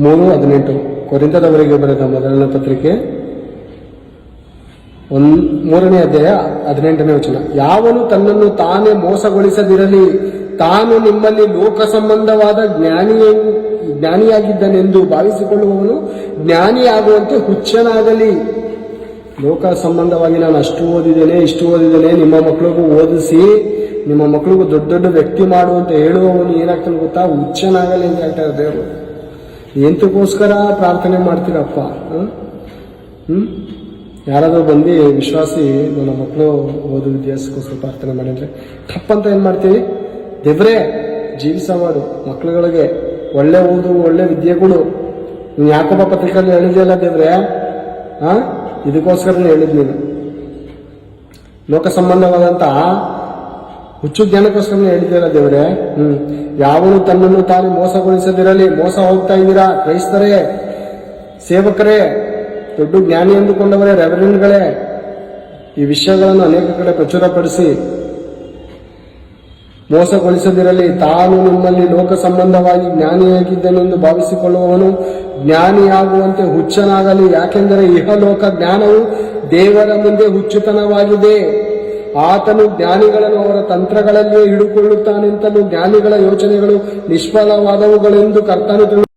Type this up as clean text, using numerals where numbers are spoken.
3:18 ಕೊರಿಂಥದವರಿಗೆ ಬರೆದ ಮೊದಲನೇ ಪತ್ರಿಕೆ 3ನೇ ಅಧ್ಯಾಯ 18ನೇ ವಚನ. ಯಾವನು ತನ್ನನ್ನು ತಾನೇ ಮೋಸಗೊಳಿಸದಿರಲಿ, ತಾನು ನಿಮ್ಮಲ್ಲಿ ಲೋಕ ಸಂಬಂಧವಾದ ಜ್ಞಾನಿಯಾಗಿದ್ದನೆಂದು ಭಾವಿಸಿಕೊಳ್ಳುವವನು ಜ್ಞಾನಿಯಾಗುವಂತೆ ಹುಚ್ಚನಾಗಲಿ. ಲೋಕ ಸಂಬಂಧವಾಗಿ ನಾನು ಅಷ್ಟು ಓದಿದ್ದೇನೆ, ಇಷ್ಟು ಓದಿದ್ದೇನೆ, ನಿಮ್ಮ ಮಕ್ಕಳಿಗೂ ಓದಿಸಿ ನಿಮ್ಮ ಮಕ್ಕಳಿಗೂ ದೊಡ್ಡ ದೊಡ್ಡ ವ್ಯಕ್ತಿ ಮಾಡುವಂತ ಹೇಳುವವನು ಏನಾಗ್ತಾನೆ ಗೊತ್ತಾ? ಹುಚ್ಚನಾಗಲಿ ಅಂತ ಹೇಳ್ತಾರೆ ದೇವರು. ಎಂತಕ್ಕೋಸ್ಕರ ಪ್ರಾರ್ಥನೆ ಮಾಡ್ತೀರಪ್ಪ? ಯಾರಾದ್ರೂ ಬಂದು ವಿಶ್ವಾಸಿ ನನ್ನ ಮಕ್ಕಳು ಓದು ವಿದ್ಯಾಸಕ್ಕೋಸ್ಕರ ಪ್ರಾರ್ಥನೆ ಮಾಡಿದ್ರೆ ತಪ್ಪಂತ ಏನ್ ಮಾಡ್ತೀವಿ? ದೇವ್ರೇ ಜೀವಿಸ ಮಾಡು, ಮಕ್ಕಳುಗಳಿಗೆ ಒಳ್ಳೆ ಓದು, ಒಳ್ಳೆ ವಿದ್ಯೆ ಕೊಡು. ನೀನು ಯಾಕೊಬ್ಬ ಪತ್ರಿಕೆಯಲ್ಲಿ ಹೇಳಿದೆಯಲ್ಲ ದೇವ್ರೆ, ಇದಕ್ಕೋಸ್ಕರ ಹೇಳಿದ್ ನೀನು. ಲೋಕ ಸಂಬಂಧವಾದಂತ ಹುಚ್ಚು ಜ್ಞಾನಕ್ಕೋಸ್ಕರ ಹೇಳಿದ್ದೀರಾ ದೇವ್ರೆ. ಯಾವನು ತನ್ನನ್ನು ತಾನು ಮೋಸಗೊಳಿಸದಿರಲಿ. ಮೋಸ ಹೋಗ್ತಾ ಇದ್ದೀರಾ ಕ್ರೈಸ್ತರೇ, ಸೇವಕರೇ, ದೊಡ್ಡ ಜ್ಞಾನಿ ಎಂದುಕೊಂಡವರೇ, ರೆವರೆಂಡ್ಗಳೇ. ಈ ವಿಷಯಗಳನ್ನು ಅನೇಕ ಕಡೆ ಪ್ರಚುರಪಡಿಸಿ ಮೋಸಗೊಳಿಸದಿರಲಿ. ತಾನು ನಿಮ್ಮಲ್ಲಿ ಲೋಕ ಸಂಬಂಧವಾಗಿ ಜ್ಞಾನಿಯಾಗಿದ್ದನೆಂದು ಭಾವಿಸಿಕೊಳ್ಳುವವನು ಜ್ಞಾನಿಯಾಗುವಂತೆ ಹುಚ್ಚನಾಗಲಿ. ಯಾಕೆಂದರೆ ಇಹಲೋಕ ಜ್ಞಾನವು ದೇವರ ಮುಂದೆ ಹುಚ್ಚುತನವಾಗಿದೆ. ಆತನು ಜ್ಞಾನಿಗಳನ್ನು ಅವರ ತಂತ್ರಗಳಲ್ಲಿಯೇ ಹಿಡಿಕೊಳ್ಳುತ್ತಾನೆಂತಲೂ ಜ್ಞಾನಿಗಳ ಯೋಚನೆಗಳು ನಿಷ್ಫಲವಾದವುಗಳೆಂದು ಕರ್ತನು